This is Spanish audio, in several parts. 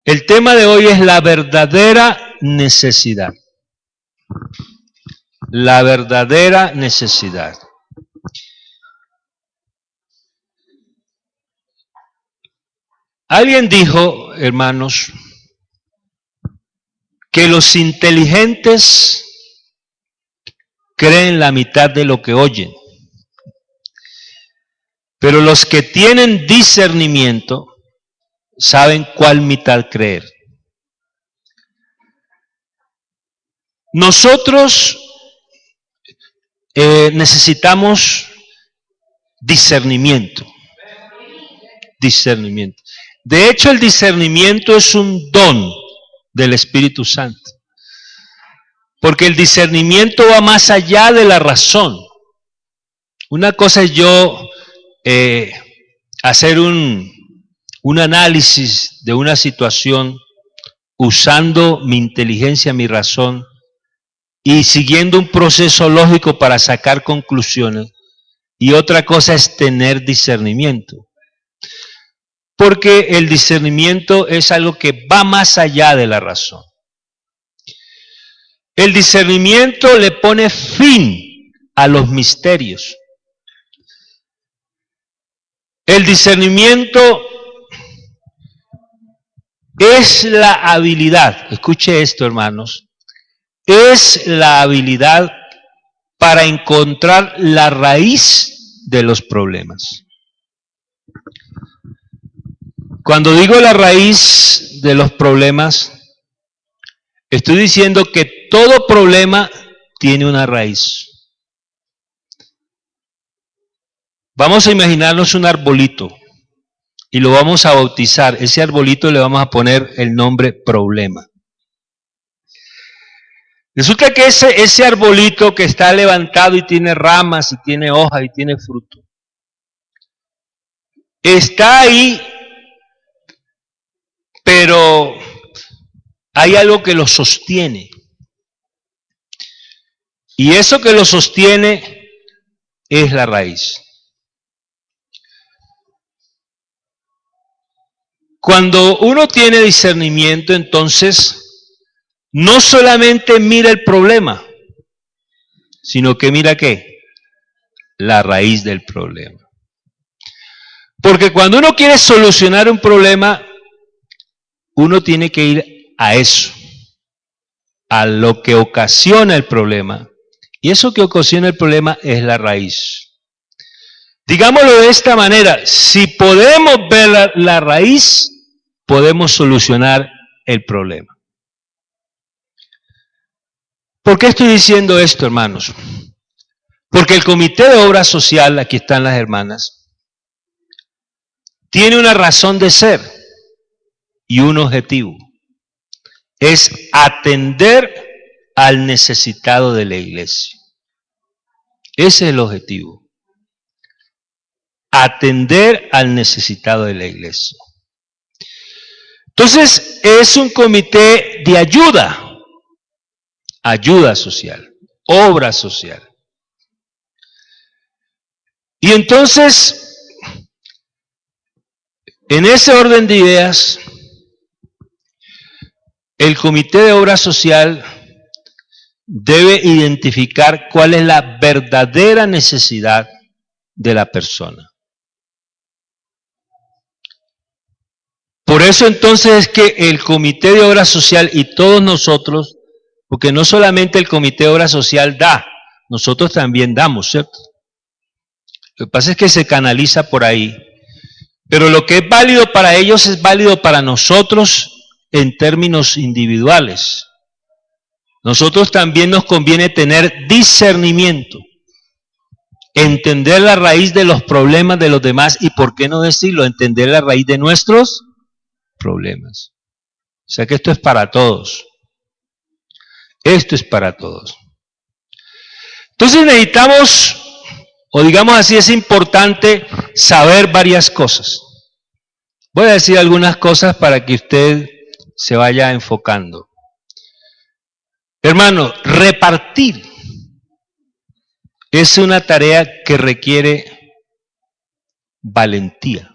El tema de hoy es la verdadera necesidad. La verdadera necesidad. Alguien dijo, hermanos, que los inteligentes creen la mitad de lo que oyen, pero los que tienen discernimiento saben cuál mitad creer. Nosotros necesitamos discernimiento. Discernimiento. De hecho, el discernimiento es un don del Espíritu Santo. Porque el discernimiento va más allá de la razón. Una cosa es yo hacer un análisis de una situación usando mi inteligencia, mi razón, y siguiendo un proceso lógico para sacar conclusiones. Y otra cosa es tener discernimiento. Porque el discernimiento es algo que va más allá de la razón. El discernimiento le pone fin a los misterios. El discernimiento es la habilidad, escuche esto, hermanos, es la habilidad para encontrar la raíz de los problemas. Cuando digo la raíz de los problemas, estoy diciendo que todo problema tiene una raíz. Vamos a imaginarnos un arbolito y lo vamos a bautizar. Ese arbolito le vamos a poner el nombre problema. Resulta que ese arbolito que está levantado y tiene ramas y tiene hojas y tiene fruto, está ahí, pero hay algo que lo sostiene. Y eso que lo sostiene es la raíz. Cuando uno tiene discernimiento, entonces, no solamente mira el problema, sino que mira ¿qué? La raíz del problema. Porque cuando uno quiere solucionar un problema, uno tiene que ir a eso, a lo que ocasiona el problema. Y eso que ocasiona el problema es la raíz. Digámoslo de esta manera, si podemos ver la raíz, podemos solucionar el problema. ¿Por qué estoy diciendo esto, hermanos? Porque el Comité de Obra Social, aquí están las hermanas, tiene una razón de ser y un objetivo. Es atender al necesitado de la iglesia. Ese es el objetivo. Atender al necesitado de la iglesia. Entonces, es un comité de ayuda. Ayuda social. Obra social. Y entonces, en ese orden de ideas, el Comité de Obra Social debe identificar cuál es la verdadera necesidad de la persona. Por eso entonces es que el Comité de Obra Social y todos nosotros, porque no solamente el Comité de Obra Social da, nosotros también damos, ¿cierto? Lo que pasa es que se canaliza por ahí. Pero lo que es válido para ellos es válido para nosotros en términos individuales. Nosotros también nos conviene tener discernimiento, entender la raíz de los problemas de los demás y, ¿por qué no decirlo?, entender la raíz de nuestros problemas. O sea que esto es para todos. Esto es para todos. Entonces necesitamos, o digamos así, es importante saber varias cosas. Voy a decir algunas cosas para que usted se vaya enfocando. Hermano, repartir es una tarea que requiere valentía.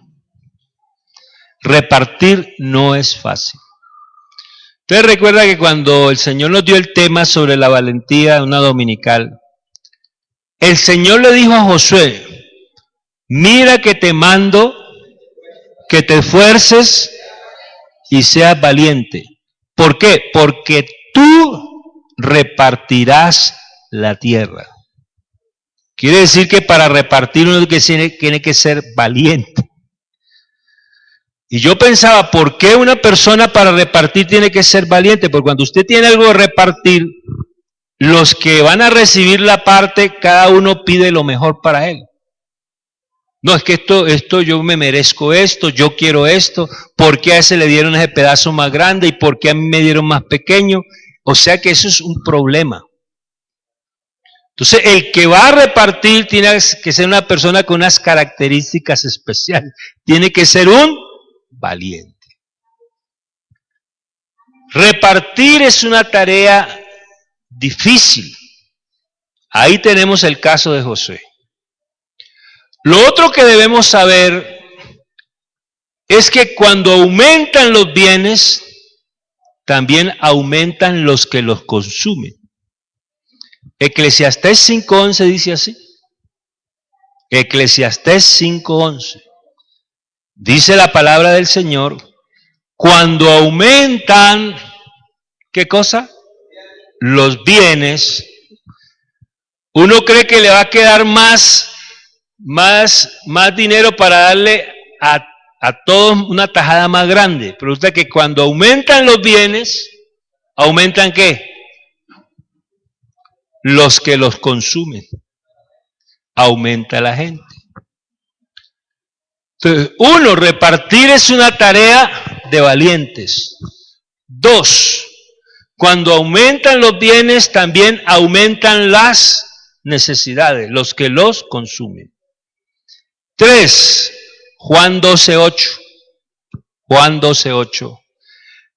Repartir no es fácil. Usted recuerda que cuando el Señor nos dio el tema sobre la valentía, una dominical, el Señor le dijo a Josué, mira que te mando que te esfuerces y seas valiente. ¿Por qué? Porque tú repartirás la tierra. Quiere decir que para repartir uno tiene que ser valiente. Y yo pensaba, ¿por qué una persona para repartir tiene que ser valiente? Porque cuando usted tiene algo de repartir, los que van a recibir la parte, cada uno pide lo mejor para él. No, es que esto yo me merezco esto, yo quiero esto, ¿por qué a ese le dieron ese pedazo más grande y por qué a mí me dieron más pequeño? O sea que eso es un problema. Entonces, el que va a repartir tiene que ser una persona con unas características especiales. Tiene que ser un valiente. Repartir es una tarea difícil. Ahí tenemos el caso de Josué. Lo otro que debemos saber es que cuando aumentan los bienes, también aumentan los que los consumen. Eclesiastés 5:11 dice así. Eclesiastés 5:11. Dice la palabra del Señor, cuando aumentan, ¿qué cosa? Los bienes, uno cree que le va a quedar más dinero para darle a todos una tajada más grande. Pero usted que cuando aumentan los bienes, ¿aumentan qué? Los que los consumen. Aumenta la gente. Entonces, uno, repartir es una tarea de valientes. Dos, cuando aumentan los bienes, también aumentan las necesidades, los que los consumen. 3, Juan 12:8. Juan 12:8.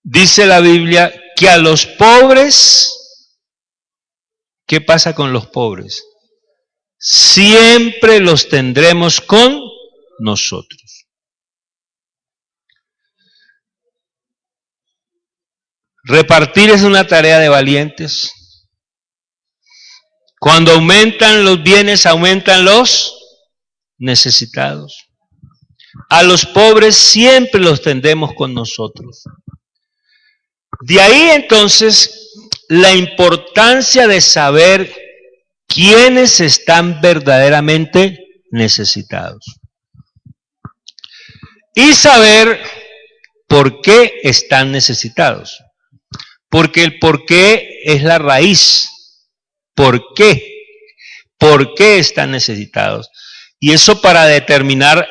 Dice la Biblia que a los pobres, ¿qué pasa con los pobres? Siempre los tendremos con nosotros. Repartir es una tarea de valientes. Cuando aumentan los bienes, aumentan los necesitados. A los pobres siempre los tendremos con nosotros. De ahí entonces la importancia de saber quiénes están verdaderamente necesitados. Y saber por qué están necesitados. Porque el por qué es la raíz. ¿Por qué? ¿Por qué están necesitados? Y eso para determinar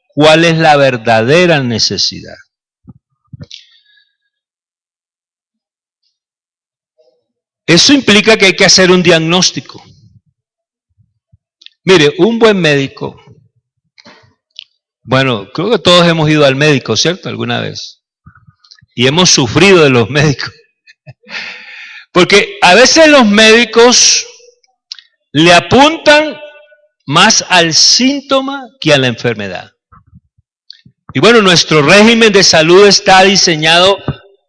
cuál es la verdadera necesidad. Eso implica que hay que hacer un diagnóstico. Mire, un buen médico, bueno, creo que todos hemos ido al médico, ¿cierto? Alguna vez. Y hemos sufrido de los médicos. Porque a veces los médicos le apuntan más al síntoma que a la enfermedad. Y bueno, nuestro régimen de salud está diseñado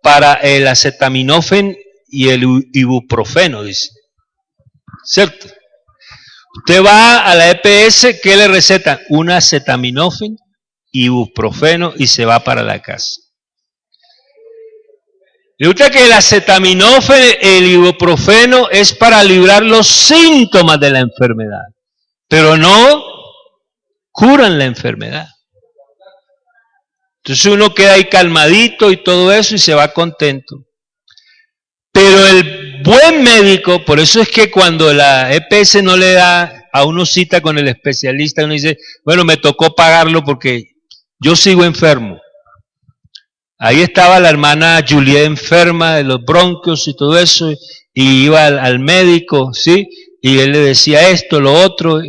para el acetaminofén y el ibuprofeno, dice. ¿Cierto? Usted va a la EPS, ¿qué le recetan? Un acetaminofén, ibuprofeno y se va para la casa. Resulta que el acetaminofén, el ibuprofeno es para librar los síntomas de la enfermedad, pero no curan la enfermedad. Entonces uno queda ahí calmadito y todo eso y se va contento. Pero el buen médico, por eso es que cuando la EPS no le da a uno cita con el especialista, uno dice, bueno, me tocó pagarlo porque yo sigo enfermo. Ahí estaba la hermana Juliet enferma de los bronquios y todo eso, y iba al médico, ¿sí? Y él le decía esto, lo otro,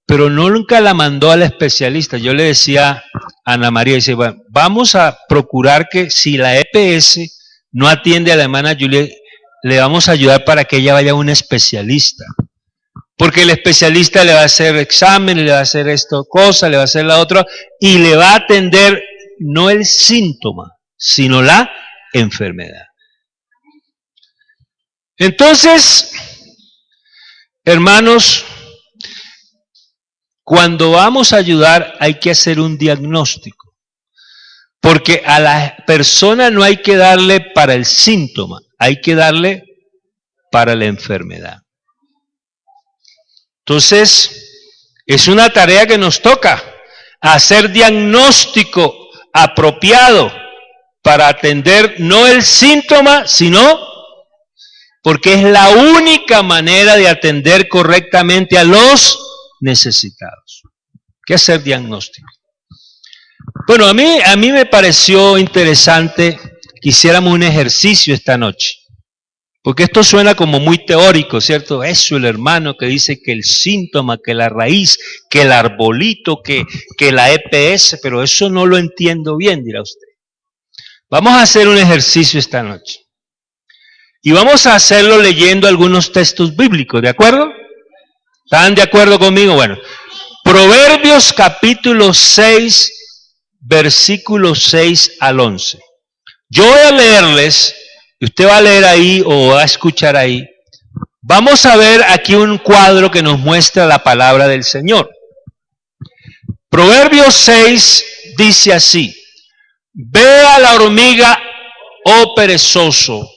pero nunca la mandó al especialista. Yo le decía a Ana María, dice, bueno, vamos a procurar que si la EPS no atiende a la hermana Juliet, le vamos a ayudar para que ella vaya a un especialista. Porque el especialista le va a hacer exámenes, le va a hacer esto, cosa, le va a hacer la otra, y le va a atender no el síntoma, sino la enfermedad. Entonces, hermanos, cuando vamos a ayudar hay que hacer un diagnóstico, porque a la persona no hay que darle para el síntoma, hay que darle para la enfermedad. Entonces, es una tarea que nos toca, hacer diagnóstico apropiado para atender no el síntoma, sino porque es la única manera de atender correctamente a los necesitados. ¿Qué hacer diagnóstico? Bueno, a mí me pareció interesante que hiciéramos un ejercicio esta noche. Porque esto suena como muy teórico, ¿cierto? Eso, el hermano que dice que el síntoma, que la raíz, que el arbolito, que la EPS, pero eso no lo entiendo bien, dirá usted. Vamos a hacer un ejercicio esta noche. Y vamos a hacerlo leyendo algunos textos bíblicos, ¿de acuerdo? ¿Están de acuerdo conmigo? Bueno, Proverbios capítulo 6, versículos 6 al 11. Yo voy a leerles, y usted va a leer ahí o va a escuchar ahí. Vamos a ver aquí un cuadro que nos muestra la palabra del Señor. Proverbios 6 dice así: ve a la hormiga, oh perezoso,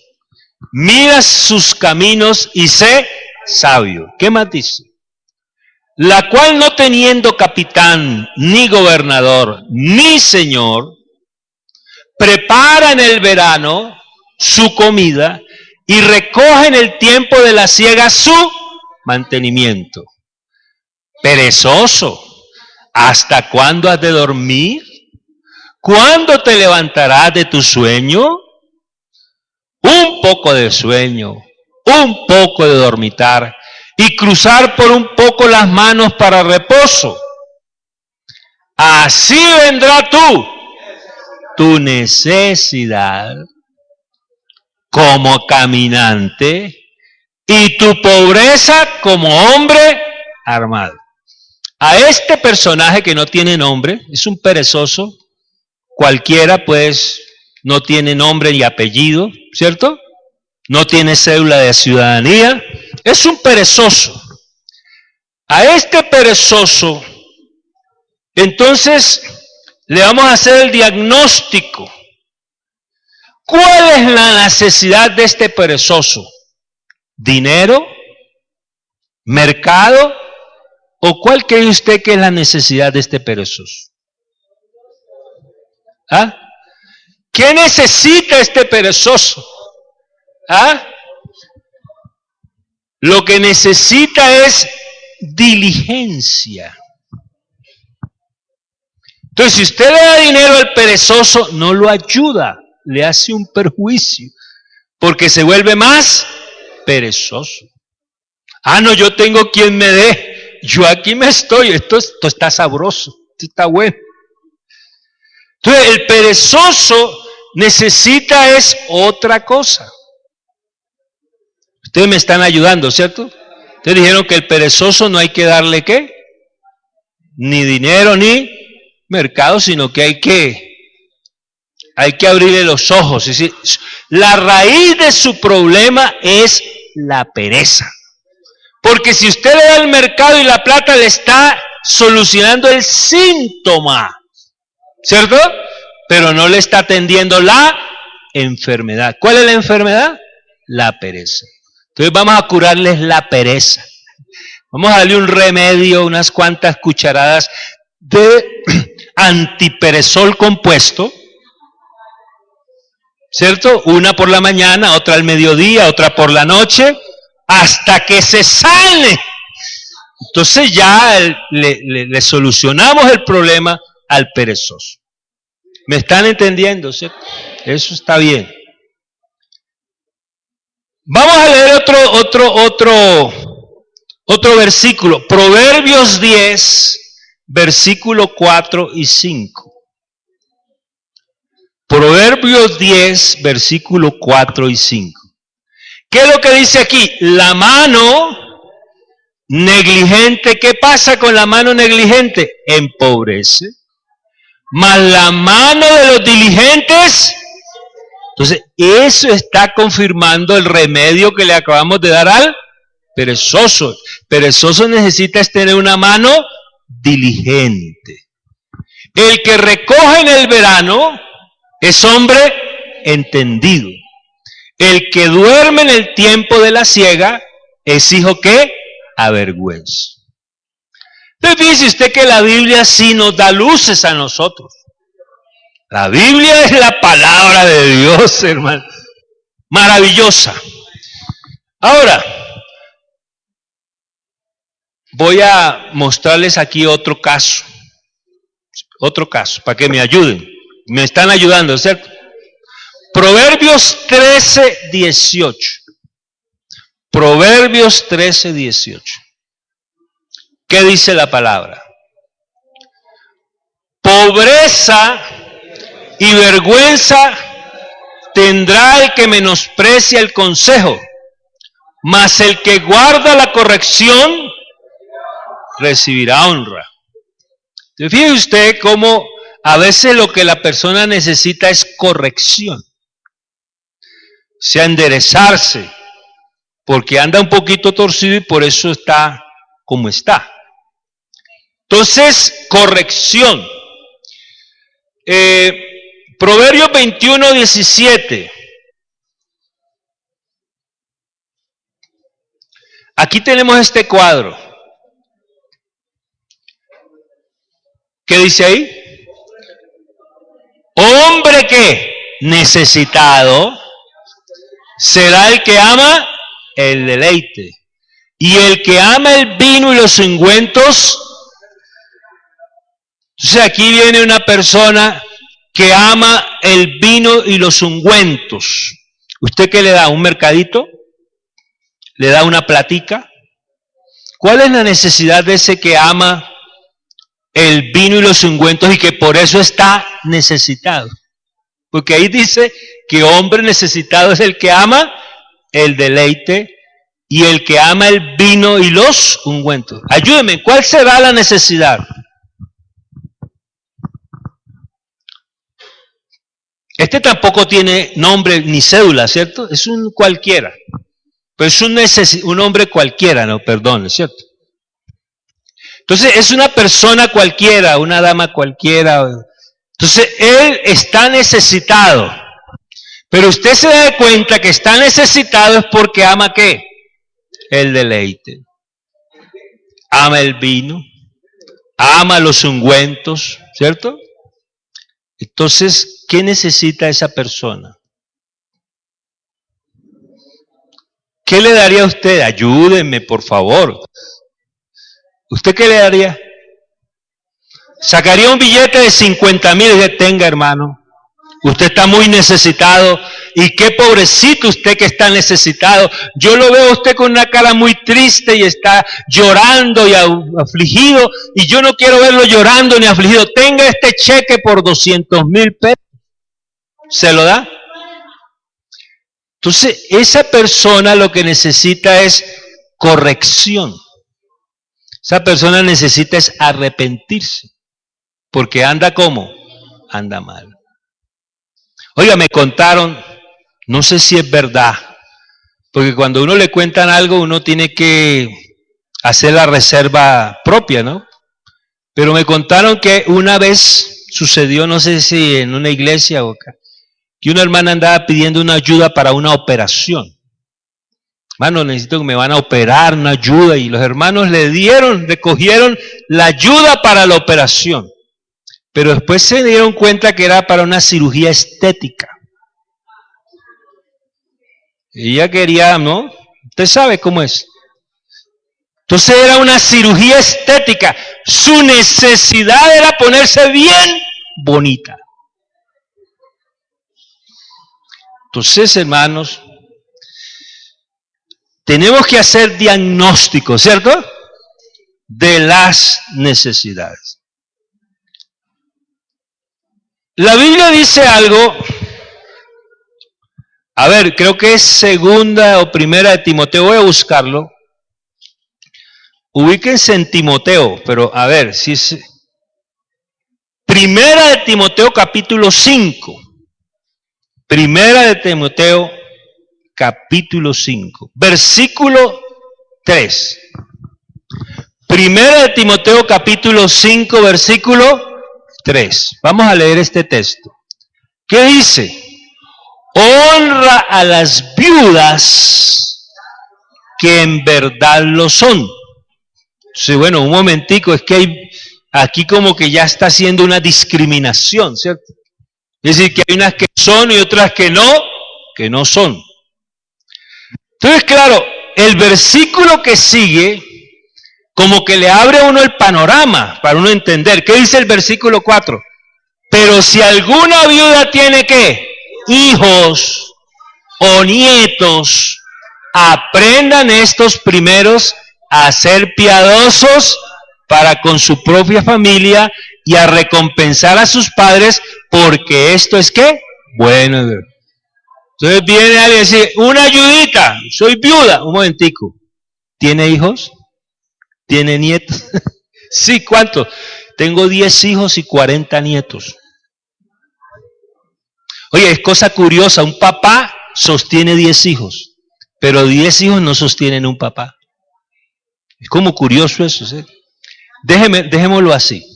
mira sus caminos y sé sabio. ¿Qué más dice? La cual no teniendo capitán, ni gobernador, ni señor, prepara en el verano su comida y recoge en el tiempo de la siega su mantenimiento. Perezoso, ¿hasta cuándo has de dormir? ¿Cuándo te levantarás de tu sueño? Un poco de sueño, un poco de dormitar y cruzar por un poco las manos para reposo. Así vendrá tu necesidad como caminante y tu pobreza como hombre armado. A este personaje que no tiene nombre, es un perezoso, cualquiera pues no tiene nombre ni apellido, ¿cierto? No tiene cédula de ciudadanía, es un perezoso. A este perezoso, entonces, le vamos a hacer el diagnóstico. ¿Cuál es la necesidad de este perezoso? ¿Dinero? ¿Mercado? ¿O cuál cree usted que es la necesidad de este perezoso? ¿Ah? ¿Qué necesita este perezoso? ¿Ah? Lo que necesita es diligencia. Entonces, si usted le da dinero al perezoso, no lo ayuda, le hace un perjuicio, porque se vuelve más perezoso. Ah, no, yo tengo quien me dé, yo aquí me estoy, esto está sabroso, esto está bueno. Entonces, el perezoso necesita es otra cosa. Ustedes me están ayudando, ¿cierto? Ustedes dijeron que el perezoso no hay que darle ¿qué? Ni dinero ni mercado, sino que hay que abrirle los ojos. Es decir, la raíz de su problema es la pereza. Porque si usted le da el mercado y la plata, le está solucionando el síntoma, ¿cierto? Pero no le está atendiendo la enfermedad. ¿Cuál es la enfermedad? La pereza. Entonces vamos a curarles la pereza. Vamos a darle un remedio, unas cuantas cucharadas de antiperezol compuesto, ¿cierto? Una por la mañana, otra al mediodía, otra por la noche, hasta que se sane. Entonces ya le solucionamos el problema al perezoso. ¿Me están entendiendo? ¿Cierto? Eso está bien. Vamos a leer otro versículo. Proverbios 10, versículo 4 y 5. Proverbios 10, versículo 4 y 5. ¿Qué es lo que dice aquí? La mano negligente. ¿Qué pasa con la mano negligente? Empobrece. Mas la mano de los diligentes Entonces, eso está confirmando el remedio que le acabamos de dar al perezoso. Perezoso necesita tener una mano diligente. El que recoge en el verano es hombre entendido. El que duerme en el tiempo de la siega es hijo que avergüenza. Entonces fíjese usted que la Biblia sí nos da luces a nosotros. La Biblia es la palabra de Dios, hermano. Maravillosa. Ahora, voy a mostrarles aquí otro caso. Otro caso, para que me ayuden. Me están ayudando, ¿cierto? Proverbios 13, 18. Proverbios 13, 18. ¿Qué dice la palabra? Pobreza y vergüenza tendrá el que menosprecia el consejo, mas el que guarda la corrección recibirá honra. Fíjese usted cómo a veces lo que la persona necesita es corrección, o sea, enderezarse, porque anda un poquito torcido y por eso está como está. Entonces, corrección. Proverbios 21, 17. Aquí tenemos este cuadro. ¿Qué dice ahí? Hombre que necesitado será el que ama el deleite. Y el que ama el vino y los ungüentos. Entonces aquí viene una persona que ama el vino y los ungüentos. ¿Usted qué le da? ¿Un mercadito? ¿Le da una platica? ¿Cuál es la necesidad de ese que ama el vino y los ungüentos y que por eso está necesitado? Porque ahí dice que hombre necesitado es el que ama el deleite y el que ama el vino y los ungüentos. Ayúdeme, ¿cuál será la necesidad? Este tampoco tiene nombre ni cédula, ¿cierto? Es un cualquiera. Pero es un hombre cualquiera, no, perdón, ¿cierto? Entonces es una persona cualquiera, una dama cualquiera. Entonces él está necesitado. Pero usted se da cuenta que está necesitado es porque ama ¿qué? El deleite. Ama el vino. Ama los ungüentos, ¿cierto? Entonces, ¿qué necesita esa persona? ¿Qué le daría a usted? Ayúdenme, por favor. ¿Usted qué le daría? Sacaría un billete de 50,000 y dice, tenga, hermano. Usted está muy necesitado. Y qué pobrecito usted que está necesitado. Yo lo veo a usted con una cara muy triste y está llorando y afligido. Y yo no quiero verlo llorando ni afligido. Tenga este cheque por 200,000 pesos. ¿Se lo da? Entonces, esa persona lo que necesita es corrección. Esa persona necesita es arrepentirse. Porque anda ¿cómo? Anda mal. Oiga, me contaron, no sé si es verdad, porque cuando uno le cuentan algo, uno tiene que hacer la reserva propia, ¿no? Pero me contaron que una vez sucedió, no sé si en una iglesia o acá, que una hermana andaba pidiendo una ayuda para una operación. Hermano, necesito que me van a operar, una ayuda, y los hermanos le cogieron la ayuda para la operación. Pero después se dieron cuenta que era para una cirugía estética. Ella quería, ¿no? Usted sabe cómo es. Entonces era una cirugía estética. Su necesidad era ponerse bien bonita. Entonces, hermanos, tenemos que hacer diagnóstico, ¿cierto? De las necesidades. La Biblia dice algo, a ver, creo que es segunda o primera de Timoteo, voy a buscarlo. Ubíquense en Timoteo, pero a ver, si es primera de Timoteo capítulo 5. Primera de Timoteo, capítulo 5, versículo 3. Primera de Timoteo, capítulo 5, versículo 3. Vamos a leer este texto. ¿Qué dice? Honra a las viudas que en verdad lo son. Sí, bueno, un momentico, es que hay aquí como que ya está haciendo una discriminación, ¿cierto? Es decir, que hay unas que son y otras que no son. Entonces, claro, el versículo que sigue, como que le abre a uno el panorama para uno entender. ¿Qué dice el versículo 4? Pero si alguna viuda tiene ¿qué? Hijos o nietos, aprendan estos primeros a ser piadosos para con su propia familia y a recompensar a sus padres, porque esto es ¿qué? Bueno. Entonces viene alguien y dice, una ayudita, soy viuda. Un momentico, ¿tiene hijos? ¿Tiene nietos? Sí, ¿cuántos? Tengo 10 hijos y 40 nietos. Oye, es cosa curiosa, un papá sostiene 10 hijos, pero 10 hijos no sostienen un papá. Es como curioso eso, ¿sí? Dejémoslo así.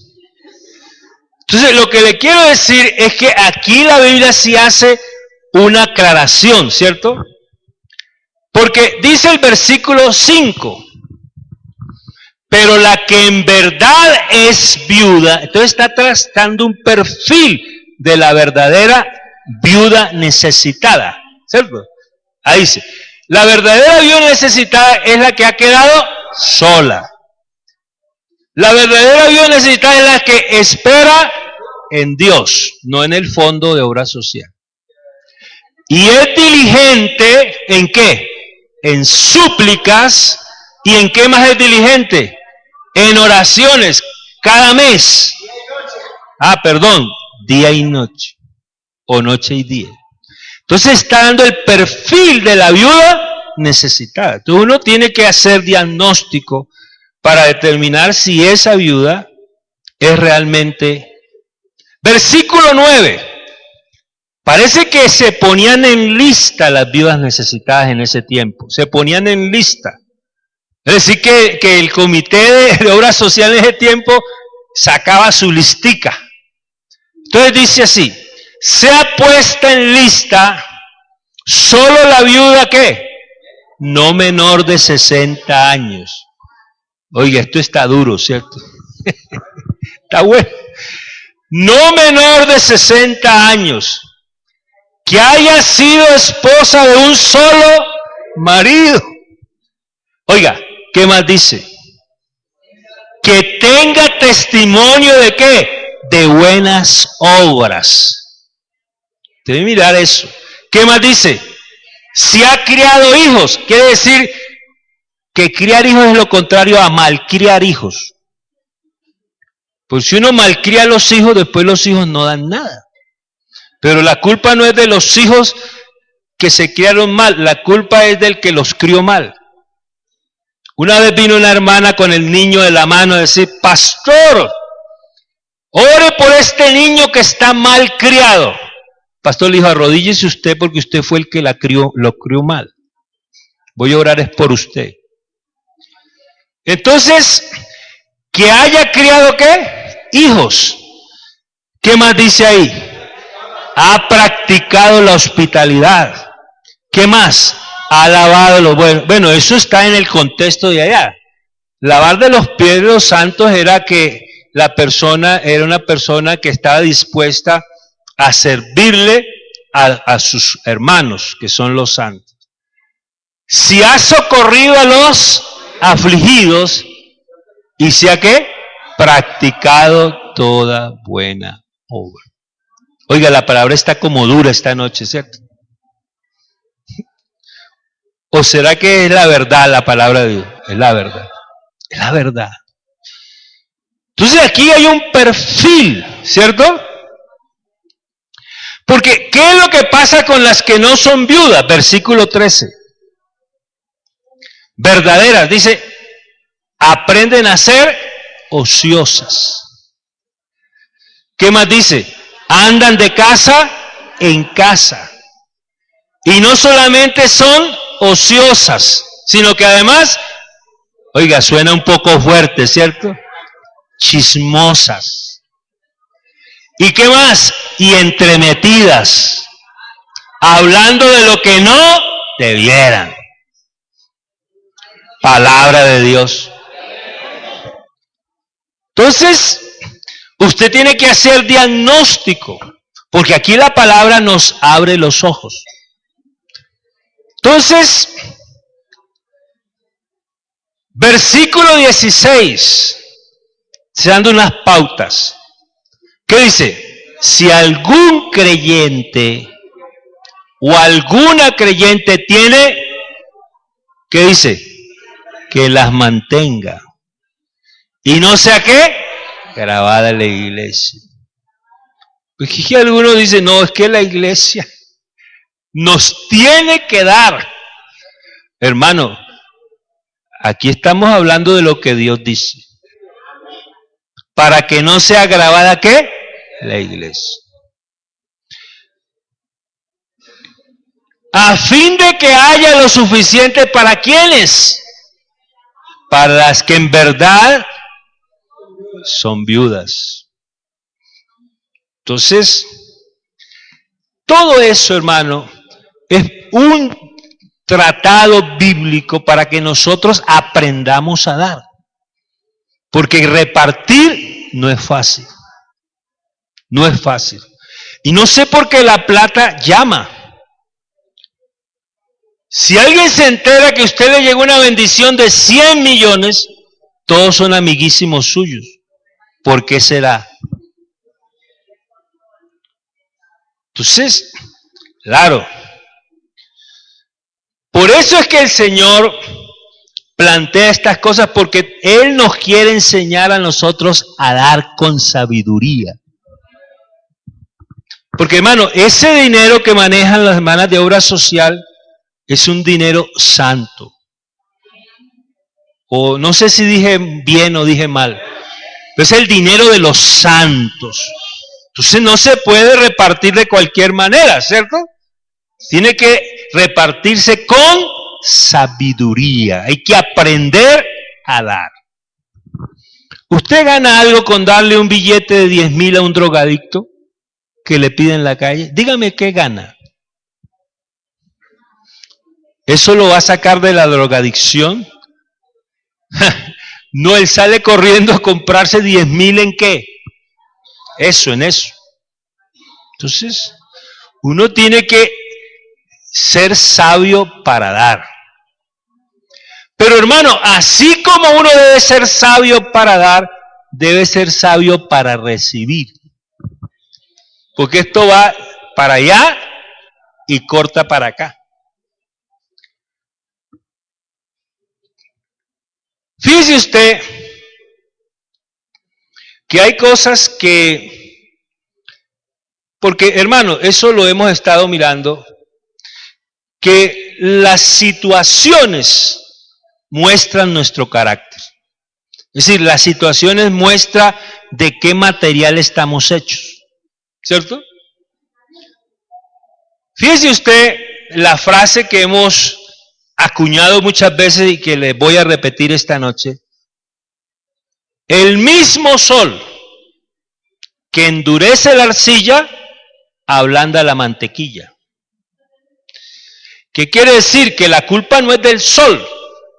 Entonces, lo que le quiero decir es que aquí la Biblia sí hace una aclaración, ¿cierto? Porque dice el versículo 5, pero la que en verdad es viuda, entonces está tratando un perfil de la verdadera viuda necesitada, ¿cierto? Ahí dice, la verdadera viuda necesitada es la que ha quedado sola. La verdadera viuda necesitada es la que espera en Dios, no en el fondo de obra social. Y es diligente ¿en qué? En súplicas. ¿Y en qué más es diligente? En oraciones, cada mes. Día y noche, o noche y día. Entonces está dando el perfil de la viuda necesitada. Entonces uno tiene que hacer diagnóstico para determinar si esa viuda es realmente. Versículo 9. Parece que se ponían en lista las viudas necesitadas en ese tiempo. Se ponían en lista. Es decir, que el comité de obra social en ese tiempo sacaba su listica. Entonces dice así, sea puesta en lista solo la viuda ¿qué? No menor de 60 años. Oiga, esto está duro, ¿cierto? Está bueno. No menor de 60 años, que haya sido esposa de un solo marido. Oiga, ¿qué más dice? Que tenga testimonio de ¿qué? De buenas obras. Debe mirar eso. ¿Qué más dice? Si ha criado hijos, quiere decir que criar hijos es lo contrario a malcriar hijos. Pues si uno malcría a los hijos, después los hijos no dan nada. Pero la culpa no es de los hijos que se criaron mal, la culpa es del que los crió mal. Una vez vino una hermana con el niño de la mano a decir, pastor, ore por este niño que está mal criado. Pastor le dijo, arrodíllese usted porque usted fue el que lo crió mal. Voy a orar es por usted. Entonces, que haya criado ¿qué? Hijos. ¿Qué más dice ahí? Ha practicado la hospitalidad. ¿Qué más? Ha lavado los buenos. Bueno, eso está en el contexto de allá. Lavar de los pies de los santos era que la persona era una persona que estaba dispuesta a servirle a sus hermanos, que son los santos. Si ha socorrido a los afligidos, y si ha ¿qué? Practicado toda buena obra. Oiga, la palabra está como dura esta noche, ¿cierto? ¿O será que es la verdad la palabra de Dios? Es la verdad. Es la verdad. Entonces aquí hay un perfil, ¿cierto? Porque, ¿qué es lo que pasa con las que no son viudas? Versículo 13. Verdaderas, dice, aprenden a ser ociosas. ¿Qué más dice? Andan de casa en casa. Y no solamente son ociosas, sino que además, oiga, suena un poco fuerte, ¿cierto? Chismosas. ¿Y qué más? Y entremetidas, hablando de lo que no debieran. Palabra de Dios. Entonces, usted tiene que hacer diagnóstico, porque aquí la palabra nos abre los ojos. Entonces, versículo 16, se dando unas pautas. ¿Qué dice? Si algún creyente o alguna creyente tiene, ¿qué dice? Que las mantenga. Y no sea qué, grabada en la iglesia. Porque aquí algunos dicen, no, es que la iglesia nos tiene que dar. Hermano, aquí estamos hablando de lo que Dios dice. Para que no sea grabada ¿qué? La iglesia. A fin de que haya lo suficiente para quienes. Para las que en verdad son viudas. Entonces, todo eso, hermano, es un tratado bíblico para que nosotros aprendamos a dar. Porque repartir no es fácil. No es fácil. Y no sé por qué la plata llama. Si alguien se entera que a usted le llegó una bendición de 100 millones, todos son amiguísimos suyos. ¿Por qué será? Entonces, claro. Por eso es que el Señor plantea estas cosas, porque Él nos quiere enseñar a nosotros a dar con sabiduría. Porque, hermano, ese dinero que manejan las hermanas de obra social es un dinero santo. O no sé si dije bien o dije mal. Es el dinero de los santos. Entonces no se puede repartir de cualquier manera, ¿cierto? Tiene que repartirse con sabiduría. Hay que aprender a dar. ¿Usted gana algo con darle un billete de 10,000 a un drogadicto que le pide en la calle? Dígame qué gana. ¿Eso lo va a sacar de la drogadicción? No, él sale corriendo a comprarse 10,000 ¿en qué? Eso, en eso. Entonces, uno tiene que ser sabio para dar. Pero hermano, así como uno debe ser sabio para dar, debe ser sabio para recibir. Porque esto va para allá y corta para acá. Fíjese usted que hay cosas que, porque hermano, eso lo hemos estado mirando, que las situaciones muestran nuestro carácter. Es decir, las situaciones muestran de qué material estamos hechos, ¿cierto? Fíjese usted la frase que hemos acuñado muchas veces y que les voy a repetir esta noche. El mismo sol que endurece la arcilla, ablanda la mantequilla. ¿Qué quiere decir? Que la culpa no es del sol,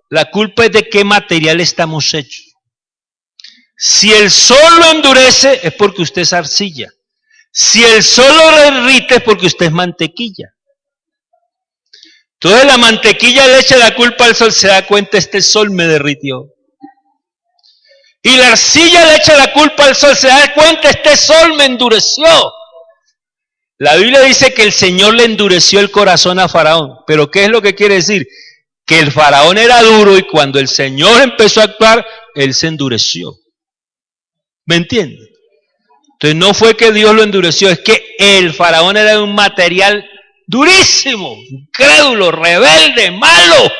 la culpa es de qué material estamos hechos. Si el sol lo endurece, es porque usted es arcilla. Si el sol lo derrite, es porque usted es mantequilla. Entonces la mantequilla le echa la culpa al sol, se da cuenta, este sol me derritió. Y la arcilla le echa la culpa al sol, se da cuenta, este sol me endureció. La Biblia dice que el Señor le endureció el corazón a Faraón. ¿Pero qué es lo que quiere decir? Que el Faraón era duro y cuando el Señor empezó a actuar, él se endureció. ¿Me entienden? Entonces no fue que Dios lo endureció, es que el Faraón era de un material durísimo, incrédulo, rebelde, malo.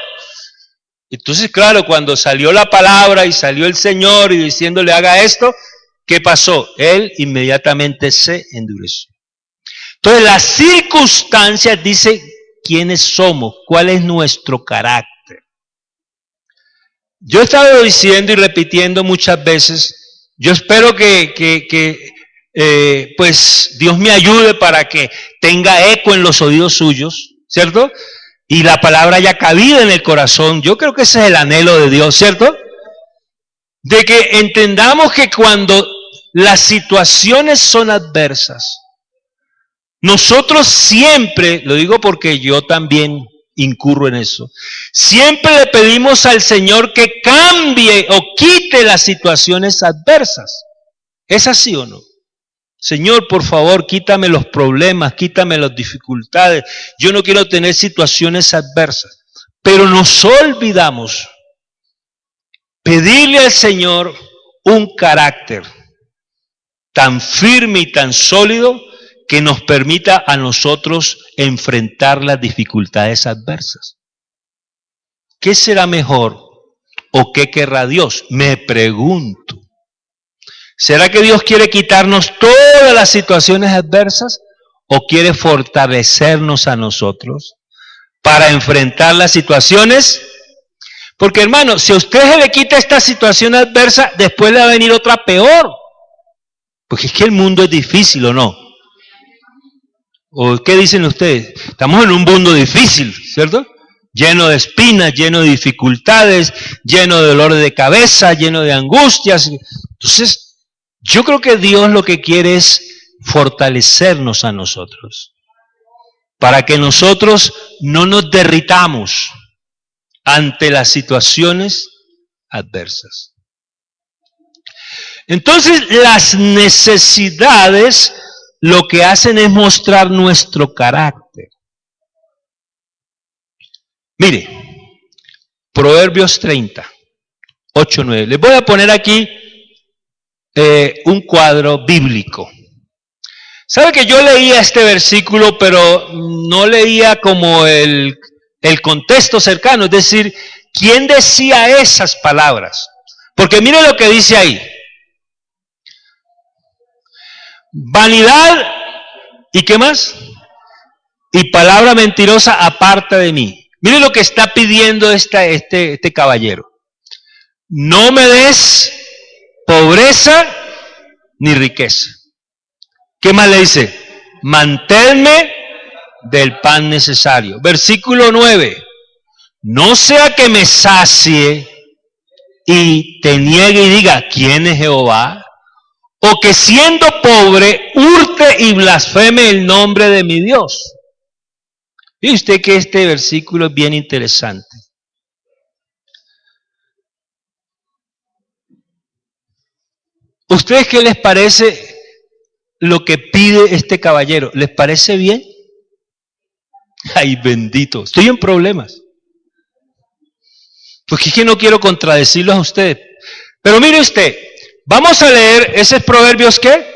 Entonces, claro, cuando salió la palabra y salió el Señor y diciéndole haga esto, ¿qué pasó? Él inmediatamente se endureció. Entonces, las circunstancias dicen quiénes somos, cuál es nuestro carácter. Yo he estado diciendo y repitiendo muchas veces, yo espero que pues Dios me ayude para que tenga eco en los oídos suyos, ¿cierto? Y la palabra haya cabida en el corazón. Yo creo que ese es el anhelo de Dios, ¿cierto? De que entendamos que cuando las situaciones son adversas, nosotros siempre, lo digo porque yo también incurro en eso, siempre le pedimos al Señor que cambie o quite las situaciones adversas. ¿Es así o no? Señor, por favor, quítame los problemas, quítame las dificultades. Yo no quiero tener situaciones adversas. Pero nos olvidamos pedirle al Señor un carácter tan firme y tan sólido que nos permita a nosotros enfrentar las dificultades adversas. ¿Qué será mejor o qué querrá Dios? Me pregunto. ¿Será que Dios quiere quitarnos todas las situaciones adversas o quiere fortalecernos a nosotros para enfrentar las situaciones? Porque hermano, si a usted se le quita esta situación adversa, después le va a venir otra peor. Porque es que el mundo es difícil, ¿o no? ¿O qué dicen ustedes? Estamos en un mundo difícil, ¿cierto? Lleno de espinas, lleno de dificultades, lleno de dolor de cabeza, lleno de angustias. Entonces, yo creo que Dios lo que quiere es fortalecernos a nosotros, para que nosotros no nos derritamos ante las situaciones adversas. Entonces, las necesidades lo que hacen es mostrar nuestro carácter. Mire, Proverbios 30, 8, 9. Les voy a poner aquí un cuadro bíblico. ¿Sabe que yo leía este versículo, pero no leía como el contexto cercano? Es decir, ¿quién decía esas palabras? Porque mire lo que dice ahí. Vanidad, ¿y qué más? Y palabra mentirosa aparte de mí. Mire lo que está pidiendo este caballero. No me des pobreza ni riqueza. ¿Qué más le dice? Manténme del pan necesario. Versículo 9. No sea que me sacie y te niegue y diga, ¿quién es Jehová? O que siendo pobre hurte y blasfeme el nombre de mi Dios. Y usted que este versículo es bien interesante. ¿Ustedes qué les parece lo que pide este caballero? ¿Les parece bien? Ay, bendito, estoy en problemas. Porque es que no quiero contradecirlos a ustedes. Pero mire usted, vamos a leer esos Proverbios, ¿qué?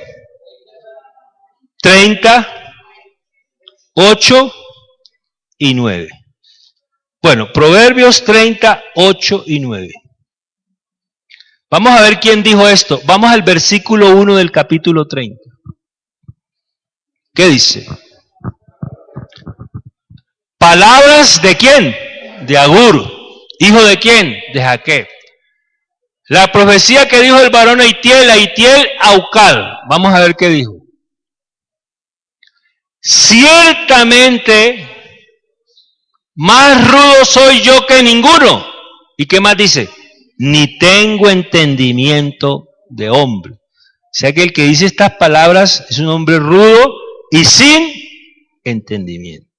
30, 8 y 9. Bueno, Proverbios 30, 8 y 9. Vamos a ver quién dijo esto. Vamos al versículo 1 del capítulo 30. ¿Qué dice? Palabras de quién? De Agur. ¿Hijo de quién? De Jaquet. La profecía que dijo el varón a Itiel a Ucal. Vamos a ver qué dijo. Ciertamente, más rudo soy yo que ninguno. ¿Y qué más dice? Ni tengo entendimiento de hombre. O sea que el que dice estas palabras es un hombre rudo y sin entendimiento.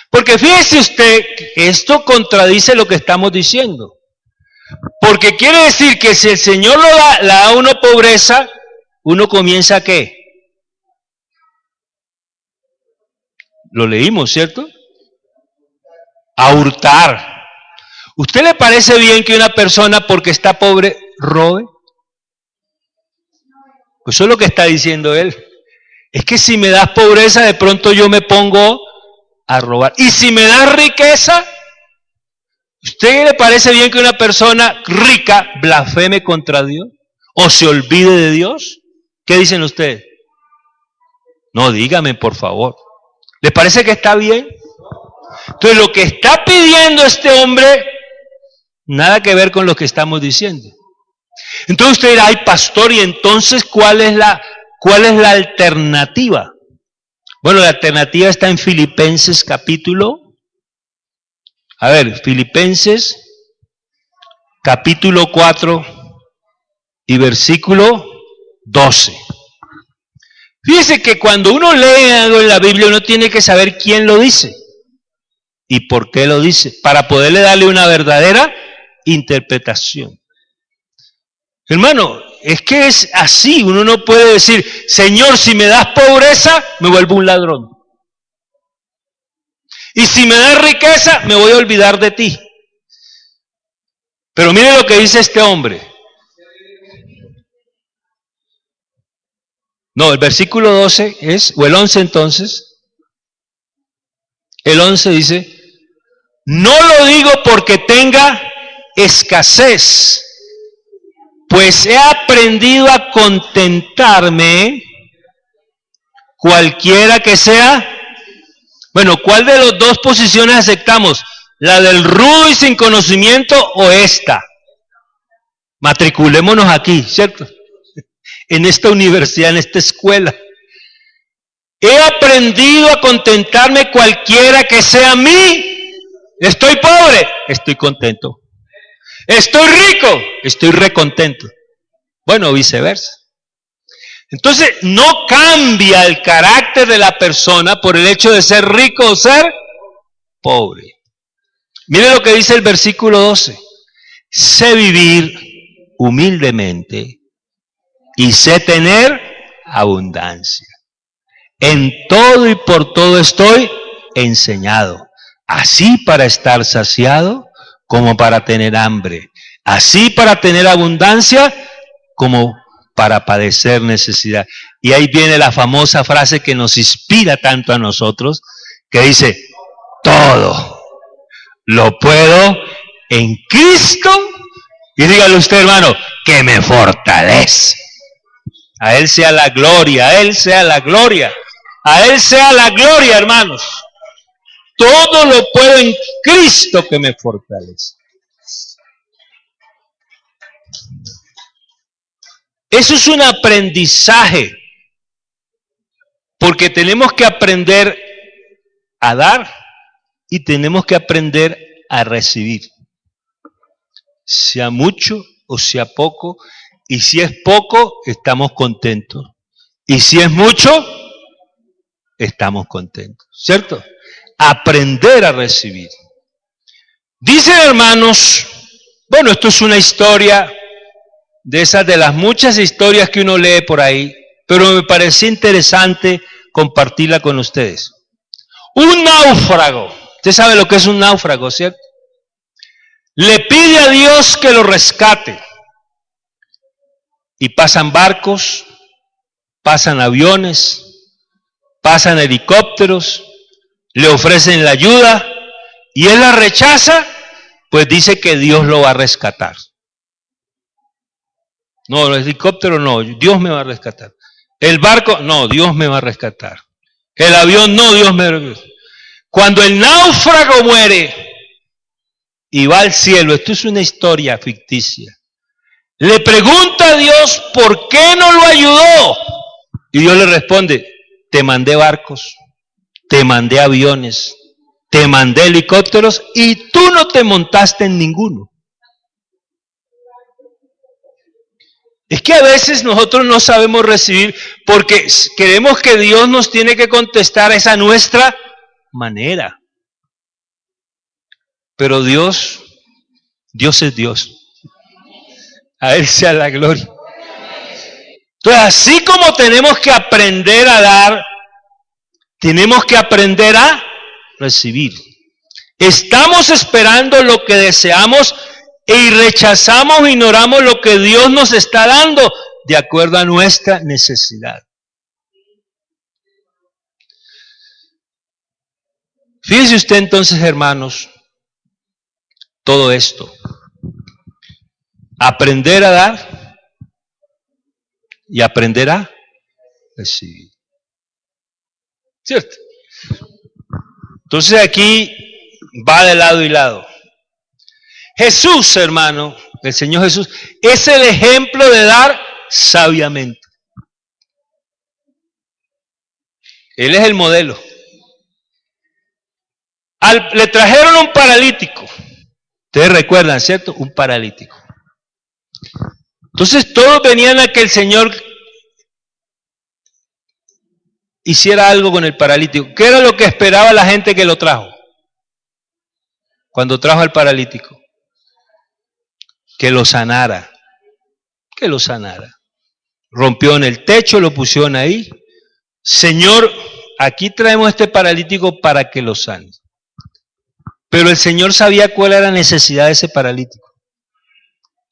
Porque fíjese usted, esto contradice lo que estamos diciendo. Porque quiere decir que si el Señor le da a uno pobreza, uno comienza ¿a qué? Lo leímos, ¿cierto? A hurtar. ¿Usted le parece bien que una persona porque está pobre robe? Pues eso es lo que está diciendo él. Es que si me das pobreza, de pronto yo me pongo a robar. Y si me das riqueza, ¿usted le parece bien que una persona rica blasfeme contra Dios? ¿O se olvide de Dios? ¿Qué dicen ustedes? No, dígame por favor. ¿Les parece que está bien? Entonces lo que está pidiendo este hombre, nada que ver con lo que estamos diciendo. Entonces usted dirá, ay pastor, y entonces ¿cuál es la alternativa? Bueno, la alternativa está en Filipenses Filipenses capítulo 4 y versículo 12. Fíjese que cuando uno lee algo en la Biblia, uno tiene que saber quién lo dice y por qué lo dice, para poderle darle una verdadera interpretación. Hermano, es que es así, uno no puede decir, Señor, si me das pobreza, me vuelvo un ladrón. Y si me das riqueza, me voy a olvidar de ti. Pero mire lo que dice este hombre. No, el versículo 12 es, o el 11 entonces, el 11 dice, no lo digo porque tenga escasez, pues he aprendido a contentarme cualquiera que sea. Bueno, ¿cuál de las dos posiciones aceptamos? ¿La del rudo y sin conocimiento o esta? Matriculémonos aquí, ¿cierto? En esta universidad, en esta escuela. He aprendido a contentarme cualquiera que sea mí. Estoy pobre, estoy contento. Estoy rico, estoy recontento. Bueno, viceversa. Entonces, no cambia el carácter de la persona por el hecho de ser rico o ser pobre. Mire lo que dice el versículo 12. Sé vivir humildemente y sé tener abundancia. En todo y por todo estoy enseñado, así para estar saciado como para tener hambre, así para tener abundancia como para padecer necesidad. Y ahí viene la famosa frase que nos inspira tanto a nosotros, que dice, todo lo puedo en Cristo, y dígale usted, hermano, que me fortalece. A Él sea la gloria, a Él sea la gloria, a Él sea la gloria, hermanos. Todo lo puedo en Cristo que me fortalece. Eso es un aprendizaje, porque tenemos que aprender a dar y tenemos que aprender a recibir. Sea mucho o sea poco, y si es poco, estamos contentos. Y si es mucho, estamos contentos, ¿cierto? Aprender a recibir. Dicen, hermanos, bueno, esto es una historia de esas de las muchas historias que uno lee por ahí, pero me pareció interesante compartirla con ustedes. Un náufrago, usted sabe lo que es un náufrago, ¿cierto? Le pide a Dios que lo rescate. Y pasan barcos, pasan aviones, pasan helicópteros, le ofrecen la ayuda y él la rechaza, pues dice que Dios lo va a rescatar. No, el helicóptero no, Dios me va a rescatar. El barco, no, Dios me va a rescatar. El avión, no, Dios me va a rescatar. Cuando el náufrago muere y va al cielo, esto es una historia ficticia, le pregunta a Dios por qué no lo ayudó. Y Dios le responde, te mandé barcos, te mandé aviones, te mandé helicópteros y tú no te montaste en ninguno. Es que a veces nosotros no sabemos recibir porque queremos que Dios nos tiene que contestar esa nuestra manera. Pero Dios es Dios. A Él sea la gloria. Entonces, así como tenemos que aprender a dar, tenemos que aprender a recibir. Estamos esperando lo que deseamos y rechazamos o ignoramos lo que Dios nos está dando de acuerdo a nuestra necesidad. Fíjese usted entonces, hermanos, todo esto. Aprender a dar y aprender a recibir. ¿Cierto? Entonces aquí va de lado y lado. Jesús, hermano, el Señor Jesús, es el ejemplo de dar sabiamente. Él es el modelo. Le trajeron un paralítico. Ustedes recuerdan, ¿cierto? Un paralítico. Entonces todos venían a que el Señor hiciera algo con el paralítico. ¿Qué era lo que esperaba la gente que lo trajo? Cuando trajo al paralítico. Que lo sanara. Que lo sanara. Rompió en el techo, lo pusieron ahí. Señor, aquí traemos este paralítico para que lo sane. Pero el Señor sabía cuál era la necesidad de ese paralítico.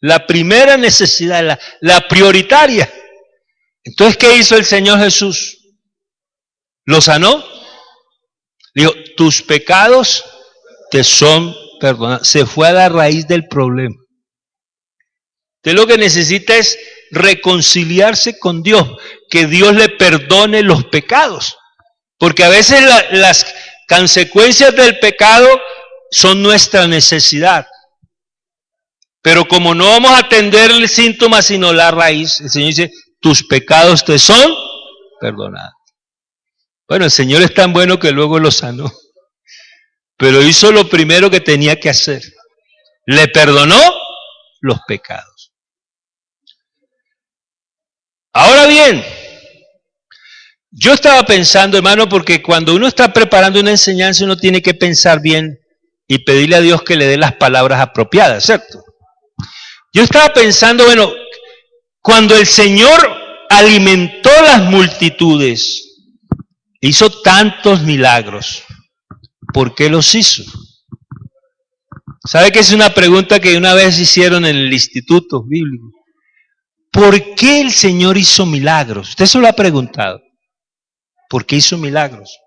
La primera necesidad, la prioritaria. Entonces, ¿qué hizo el Señor Jesús? ¿Lo sanó? Dijo, tus pecados te son perdonados. Se fue a la raíz del problema. Usted lo que necesita es reconciliarse con Dios, que Dios le perdone los pecados. Porque a veces las consecuencias del pecado son nuestra necesidad. Pero como no vamos a atender el síntoma, sino la raíz, el Señor dice, tus pecados te son perdonados. Bueno, el Señor es tan bueno que luego lo sanó. Pero hizo lo primero que tenía que hacer. Le perdonó los pecados. Ahora bien, yo estaba pensando, hermano, porque cuando uno está preparando una enseñanza, uno tiene que pensar bien y pedirle a Dios que le dé las palabras apropiadas, ¿cierto? Yo estaba pensando, bueno, cuando el Señor alimentó las multitudes, hizo tantos milagros, ¿por qué los hizo? ¿Sabe que es una pregunta que una vez hicieron en el instituto bíblico? ¿Por qué el Señor hizo milagros? Usted se lo ha preguntado. ¿Por qué hizo milagros?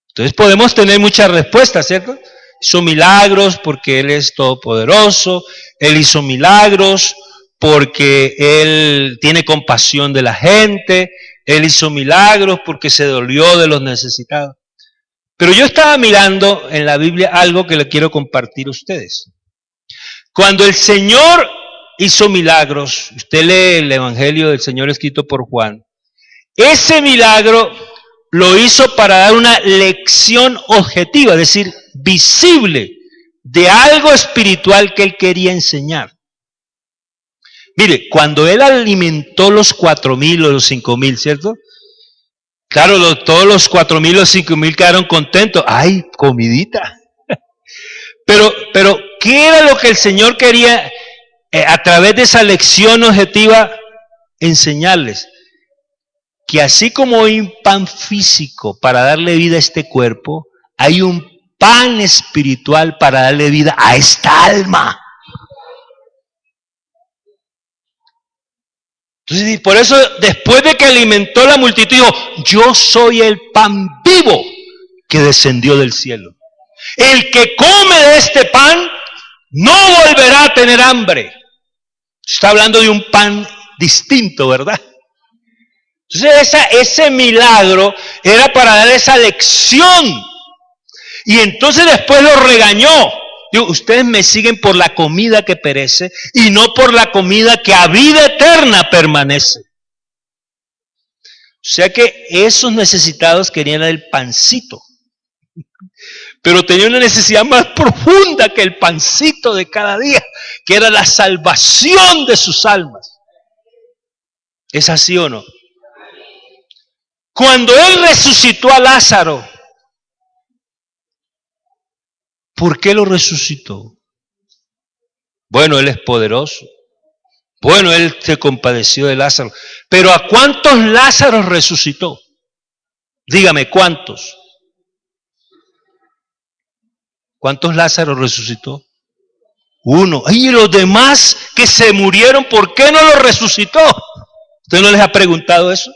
Entonces podemos tener muchas respuestas, ¿cierto? Hizo milagros porque Él es todopoderoso. Él hizo milagros porque Él tiene compasión de la gente. Él hizo milagros porque se dolió de los necesitados. Pero yo estaba mirando en la Biblia algo que le quiero compartir a ustedes. Cuando el Señor hizo milagros, usted lee el Evangelio del Señor escrito por Juan, ese milagro lo hizo para dar una lección objetiva, es decir, visible, de algo espiritual que Él quería enseñar. Mire, cuando Él alimentó los 4,000 o los 5,000, ¿cierto? Claro, todos los 4,000 o 5,000 quedaron contentos. ¡Ay, comidita! Pero, ¿qué era lo que el Señor quería a través de esa lección objetiva enseñarles? Que así como hay un pan físico para darle vida a este cuerpo, hay un pan espiritual para darle vida a esta alma. Entonces, por eso, después de que alimentó la multitud, dijo, yo soy el pan vivo que descendió del cielo. El que come de este pan no volverá a tener hambre. Está hablando de un pan distinto, ¿verdad? Entonces ese milagro era para dar esa lección. Y entonces después lo regañó. Digo, ustedes me siguen por la comida que perece y no por la comida que a vida eterna permanece. O sea que esos necesitados querían el pancito. Pero tenían una necesidad más profunda que el pancito de cada día, que era la salvación de sus almas. ¿Es así o no? Cuando Él resucitó a Lázaro, ¿por qué lo resucitó? Bueno, Él es poderoso. Bueno, Él se compadeció de Lázaro. Pero ¿a cuántos Lázaros resucitó? Dígame, ¿cuántos? ¿Cuántos Lázaros resucitó? Uno. Y los demás que se murieron, ¿por qué no los resucitó? ¿Usted no les ha preguntado eso?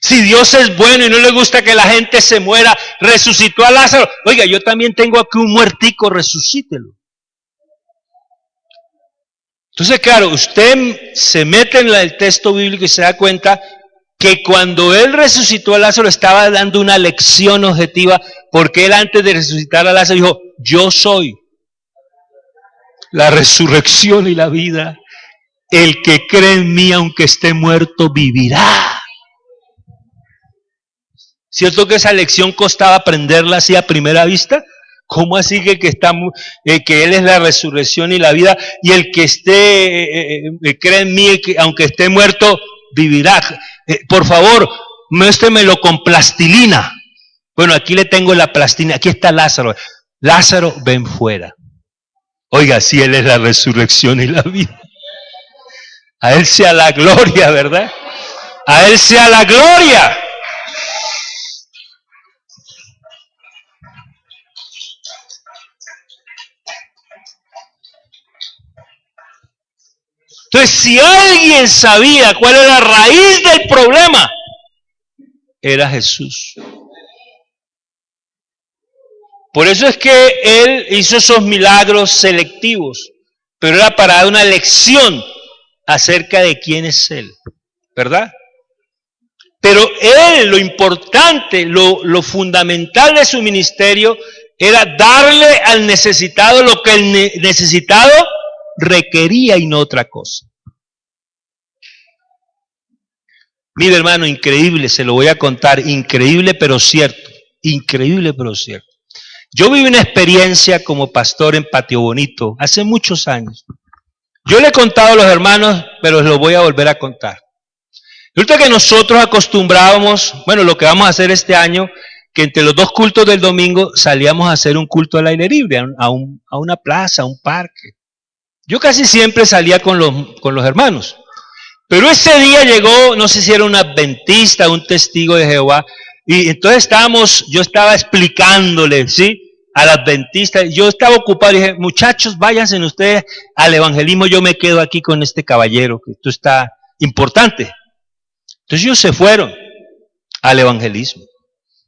Si Dios es bueno y no le gusta que la gente se muera, resucitó a Lázaro. Oiga, yo también tengo aquí un muertico, resucítelo. Entonces, claro, usted se mete en el texto bíblico y se da cuenta, que cuando Él resucitó a Lázaro estaba dando una lección objetiva, porque Él antes de resucitar a Lázaro dijo, yo soy la resurrección y la vida. El que cree en mí, aunque esté muerto, vivirá. ¿Cierto que esa lección costaba aprenderla así a primera vista? ¿Cómo así que Él es la resurrección y la vida? Y el que cree en mí, aunque esté muerto, vivirá. Por favor, muéstremelo con plastilina. Bueno, aquí le tengo la plastilina. Aquí está Lázaro. Lázaro, ven fuera. Oiga, si Él es la resurrección y la vida. A Él sea la gloria, ¿verdad? A Él sea la gloria. Entonces, si alguien sabía cuál era la raíz del problema, era Jesús. Por eso es que Él hizo esos milagros selectivos, pero era para dar una lección acerca de quién es Él, ¿verdad? Pero Él, lo importante, lo fundamental de su ministerio era darle al necesitado lo que el necesitado requería y no otra cosa. Mire, hermano, increíble, se lo voy a contar, increíble pero cierto, increíble pero cierto. Yo viví una experiencia como pastor en Patio Bonito hace muchos años. Yo le he contado a los hermanos, pero lo voy a volver a contar. Resulta que nosotros acostumbrábamos, bueno, lo que vamos a hacer este año, que entre los 2 cultos del domingo salíamos a hacer un culto al aire libre, a una plaza, a un parque. Yo casi siempre salía con los hermanos. Pero ese día llegó, no sé si era un adventista, un testigo de Jehová, y entonces yo estaba explicándole, ¿sí? Al adventista, yo estaba ocupado y dije, muchachos, váyanse ustedes al evangelismo, yo me quedo aquí con este caballero, que esto está importante. Entonces ellos se fueron al evangelismo.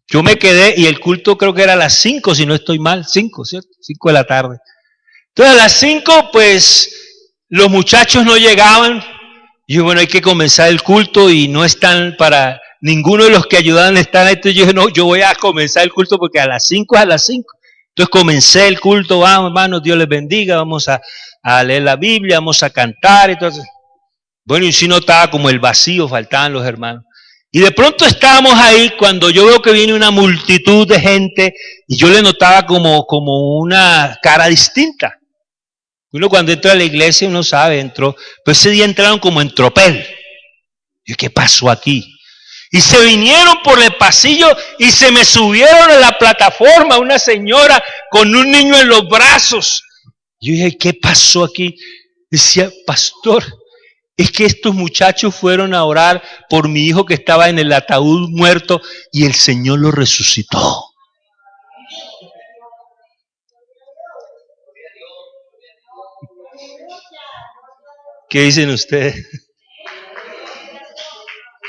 Yo me quedé y el culto creo que era a las 5, si no estoy mal, 5, ¿cierto? 5 de la tarde. Entonces a las 5, pues, los muchachos no llegaban. Y dije, bueno, hay que comenzar el culto y no están para ninguno de los que ayudaban están ahí. Entonces yo dije, no, yo voy a comenzar el culto porque a las 5 es a las 5. Entonces comencé el culto, vamos hermanos, Dios les bendiga, vamos a leer la Biblia, vamos a cantar. Entonces, bueno, y sí notaba como el vacío, faltaban los hermanos. Y de pronto estábamos ahí cuando yo veo que viene una multitud de gente y yo le notaba como una cara distinta. Uno cuando entra a la iglesia, uno sabe, entró, pues ese día entraron como en tropel. Y yo, ¿qué pasó aquí? Y se vinieron por el pasillo y se me subieron a la plataforma una señora con un niño en los brazos. Y yo dije, ¿qué pasó aquí? Decía, pastor, es que estos muchachos fueron a orar por mi hijo que estaba en el ataúd muerto y el Señor lo resucitó. ¿Qué dicen ustedes?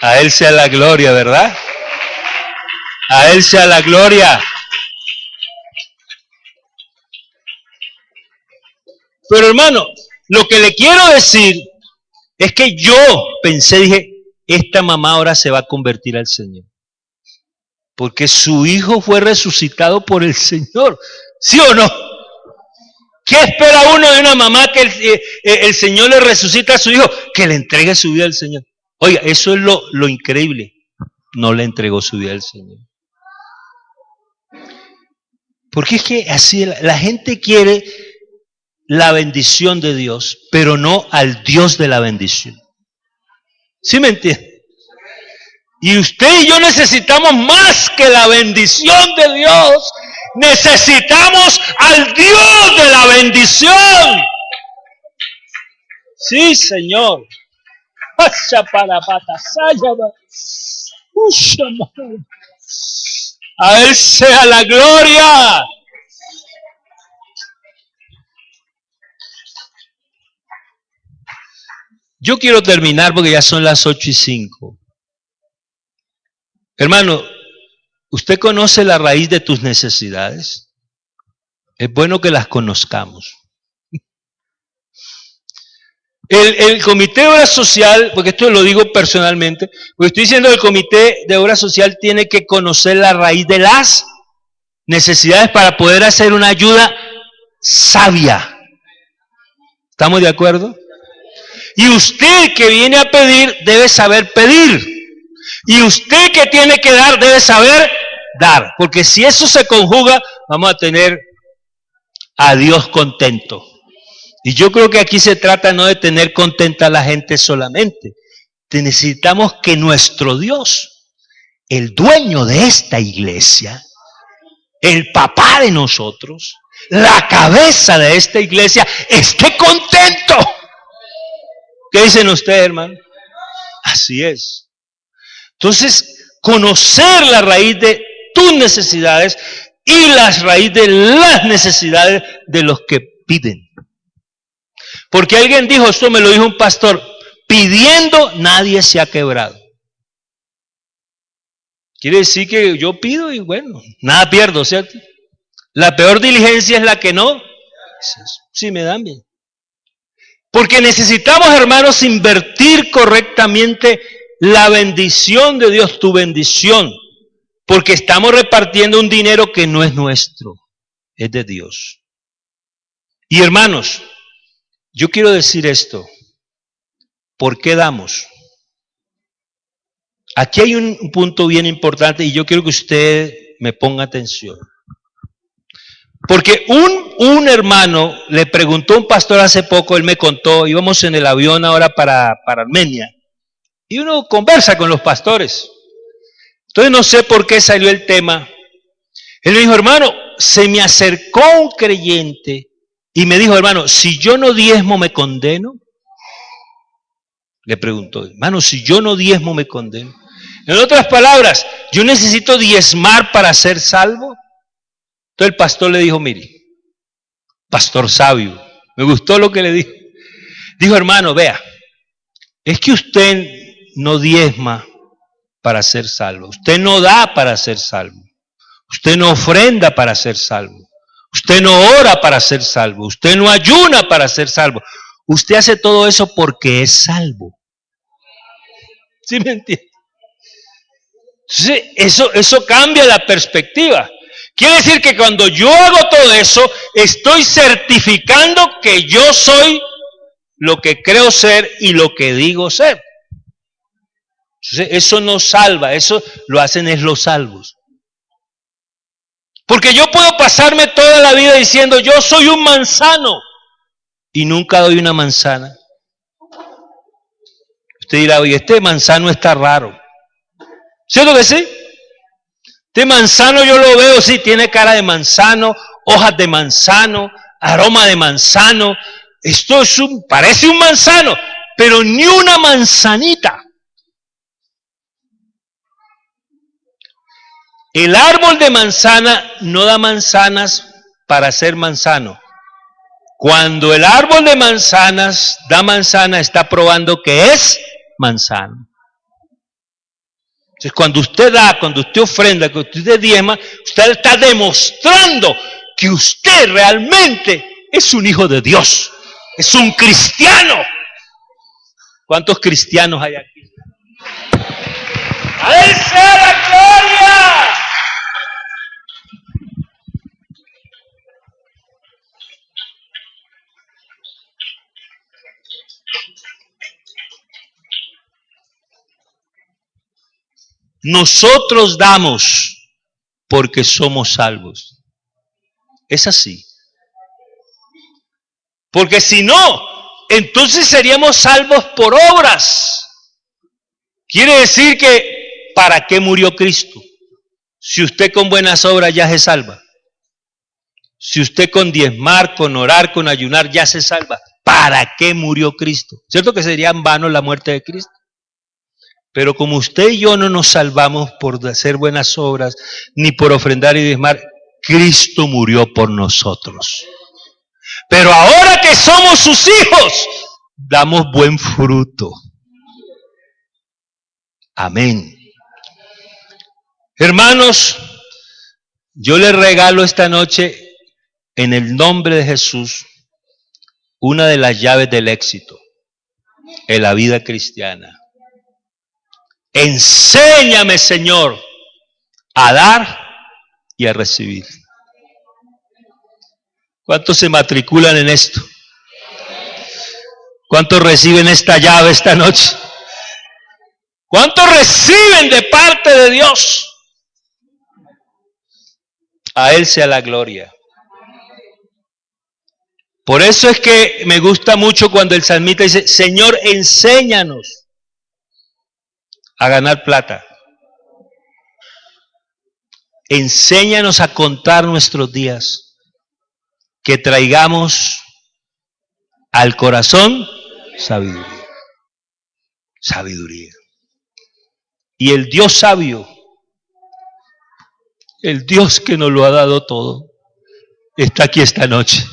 A Él sea la gloria, ¿verdad? A Él sea la gloria. Pero hermano, lo que le quiero decir es que yo pensé, dije, esta mamá ahora se va a convertir al Señor. Porque su hijo fue resucitado por el Señor. ¿Sí o no? ¿Qué espera uno de una mamá que el Señor le resucita a su hijo? Que le entregue su vida al Señor. Oiga, eso es lo increíble. No le entregó su vida al Señor. Porque es que así la gente quiere la bendición de Dios, pero no al Dios de la bendición. ¿Sí me entiende? Y usted y yo necesitamos más que la bendición de Dios. Necesitamos al Dios de la bendición. Sí, Señor. A Él sea la gloria. Yo quiero terminar porque ya son las 8:05. Hermano, ¿usted conoce la raíz de tus necesidades? Es bueno que las conozcamos. El comité de obra social, porque esto lo digo personalmente, porque estoy diciendo que el comité de obra social tiene que conocer la raíz de las necesidades para poder hacer una ayuda sabia. ¿Estamos de acuerdo? Y usted que viene a pedir debe saber pedir. Y usted que tiene que dar debe saber dar. Porque si eso se conjuga, vamos a tener a Dios contento. Y yo creo que aquí se trata no de tener contenta a la gente solamente. Necesitamos que nuestro Dios, el dueño de esta iglesia, el papá de nosotros, la cabeza de esta iglesia, esté contento. ¿Qué dicen ustedes, hermano? Así es. Entonces, conocer la raíz de tus necesidades y la raíz de las necesidades de los que piden. Porque alguien dijo, esto me lo dijo un pastor, pidiendo nadie se ha quebrado. Quiere decir que yo pido y bueno, nada pierdo, ¿cierto? La peor diligencia es la que no. Sí, me dan bien. Porque necesitamos, hermanos, invertir correctamente la bendición de Dios, tu bendición. Porque estamos repartiendo un dinero que no es nuestro, es de Dios. Y hermanos, yo quiero decir esto. ¿Por qué damos? Aquí hay un punto bien importante y yo quiero que usted me ponga atención. Porque un hermano le preguntó a un pastor hace poco, él me contó, íbamos en el avión ahora para Armenia, y uno conversa con los pastores. Entonces no sé por qué salió el tema. Él me dijo, hermano, se me acercó un creyente y me dijo, hermano, si yo no diezmo me condeno. Le preguntó, hermano, si yo no diezmo me condeno. En otras palabras, yo necesito diezmar para ser salvo. Entonces el pastor le dijo, mire, pastor sabio, me gustó lo que le dijo. Dijo, hermano, vea, es que usted no diezma para ser salvo. Usted no da para ser salvo. Usted no ofrenda para ser salvo. Usted no ora para ser salvo. Usted no ayuna para ser salvo. Usted hace todo eso porque es salvo. ¿Sí me entiende? Entonces, eso cambia la perspectiva. Quiere decir que cuando yo hago todo eso, estoy certificando que yo soy lo que creo ser y lo que digo ser. Entonces, eso no salva, eso lo hacen es los salvos. Porque yo puedo pasarme toda la vida diciendo, yo soy un manzano, y nunca doy una manzana. Usted dirá, oye, este manzano está raro. ¿Cierto que sí? Este manzano yo lo veo, sí, tiene cara de manzano, hojas de manzano, aroma de manzano. Esto parece un manzano, pero ni una manzanita. El árbol de manzana no da manzanas para ser manzano. Cuando el árbol de manzanas da manzana, está probando que es manzano. Entonces, cuando usted da, cuando usted ofrenda, cuando usted diezma, usted está demostrando que usted realmente es un hijo de Dios, es un cristiano. ¿Cuántos cristianos hay aquí? ¡A él sea la gloria! Nosotros damos porque somos salvos. Es así. Porque si no, entonces seríamos salvos por obras. Quiere decir que, ¿para qué murió Cristo? Si usted con buenas obras ya se salva. Si usted con diezmar, con orar, con ayunar ya se salva. ¿Para qué murió Cristo? ¿Cierto que sería en vano la muerte de Cristo? Pero como usted y yo no nos salvamos por hacer buenas obras, ni por ofrendar y diezmar, Cristo murió por nosotros. Pero ahora que somos sus hijos, damos buen fruto. Amén. Hermanos, yo les regalo esta noche, en el nombre de Jesús, una de las llaves del éxito. en la vida cristiana. Enséñame, Señor, a dar y a recibir. ¿Cuántos se matriculan en esto? ¿Cuántos reciben esta llave esta noche? ¿Cuántos reciben de parte de Dios? A Él sea la gloria. Por eso es que me gusta mucho cuando el salmista dice, Señor, enséñanos a ganar plata. Enséñanos a contar nuestros días, que traigamos al corazón sabiduría. Sabiduría. Y el Dios sabio, el Dios que nos lo ha dado todo, está aquí esta noche.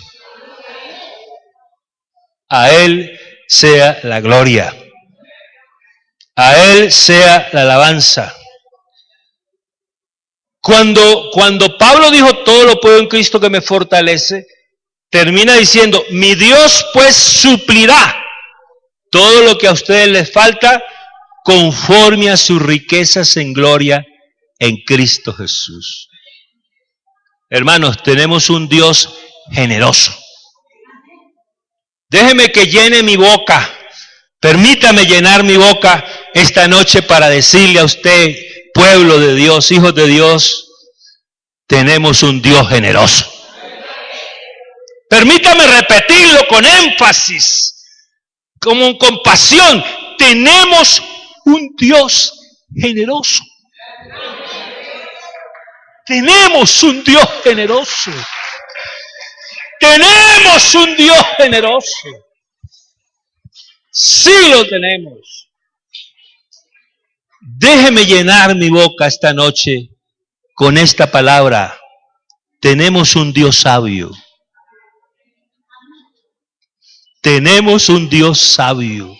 A Él sea la gloria. A Él sea la alabanza. Cuando Pablo dijo todo lo puedo en Cristo que me fortalece, termina diciendo, mi Dios pues suplirá todo lo que a ustedes les falta conforme a sus riquezas en gloria en Cristo Jesús. Hermanos, tenemos un Dios generoso. Déjeme que llene mi boca. Permítame llenar mi boca esta noche para decirle a usted, pueblo de Dios, hijos de Dios, tenemos un Dios generoso. Permítame repetirlo con énfasis, con pasión. Tenemos un Dios generoso. Tenemos un Dios generoso. Tenemos un Dios generoso. Sí lo tenemos. Déjeme llenar mi boca esta noche con esta palabra. Tenemos un Dios sabio. Tenemos un Dios sabio.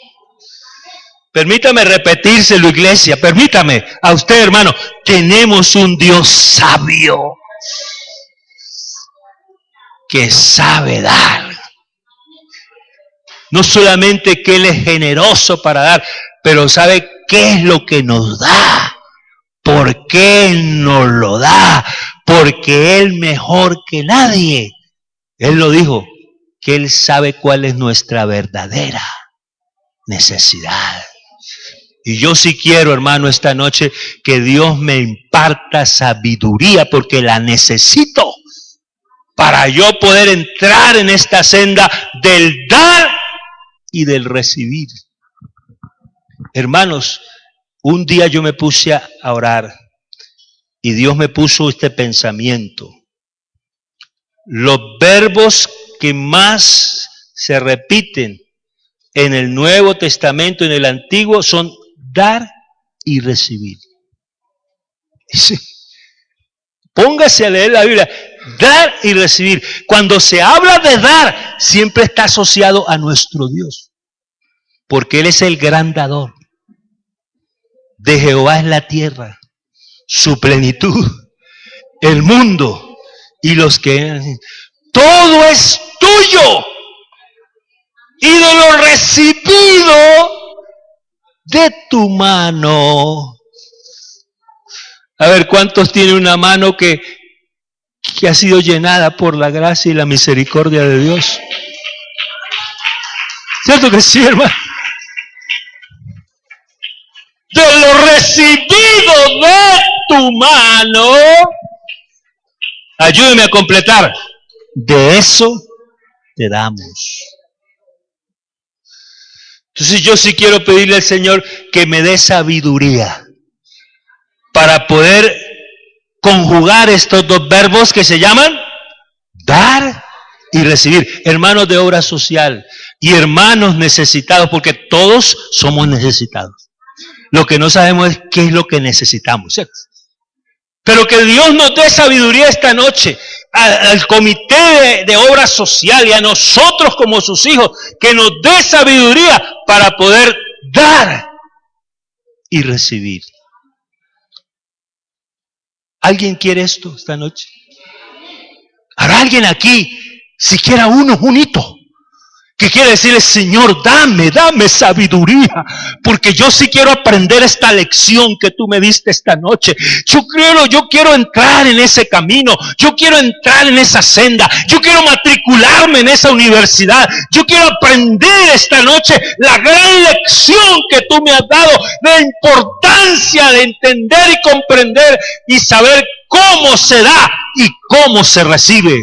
Permítame repetírselo, iglesia. Permítame a usted, hermano. Tenemos un Dios sabio que sabe dar. No solamente que Él es generoso para dar, pero sabe qué es lo que nos da. ¿Por qué nos lo da? Porque Él mejor que nadie. Él lo dijo, que Él sabe cuál es nuestra verdadera necesidad. Y yo sí quiero, hermano, esta noche que Dios me imparta sabiduría porque la necesito para yo poder entrar en esta senda del dar y del recibir. Hermanos, un día yo me puse a orar y Dios me puso este pensamiento. Los verbos que más se repiten en el Nuevo Testamento, en el Antiguo, son dar y recibir. Sí. Póngase a leer la Biblia. Dar y recibir. Cuando se habla de dar, siempre está asociado a nuestro Dios. Porque Él es el gran dador. De Jehová es la tierra, su plenitud, el mundo y los que... Todo es tuyo. Y de lo recibido de tu mano. A ver, ¿cuántos tienen una mano que ha sido llenada por la gracia y la misericordia de Dios? ¿Cierto que sí, hermano? De lo recibido de tu mano, ayúdeme a completar, de eso te damos. Entonces yo sí quiero pedirle al Señor que me dé sabiduría para poder conjugar estos dos verbos que se llaman dar y recibir. Hermanos de obra social y hermanos necesitados, porque todos somos necesitados. Lo que no sabemos es qué es lo que necesitamos, ¿cierto? Pero que Dios nos dé sabiduría esta noche, al comité de obra social y a nosotros como sus hijos, que nos dé sabiduría para poder dar y recibir. ¿Alguien quiere esto esta noche? ¿Habrá alguien aquí, siquiera uno, un hito, que quiere decirle, Señor, dame sabiduría, porque yo sí quiero aprender esta lección que tú me diste esta noche. Yo quiero entrar en ese camino, yo quiero entrar en esa senda, yo quiero matricularme en esa universidad, yo quiero aprender esta noche la gran lección que tú me has dado, la importancia de entender y comprender y saber cómo se da y cómo se recibe.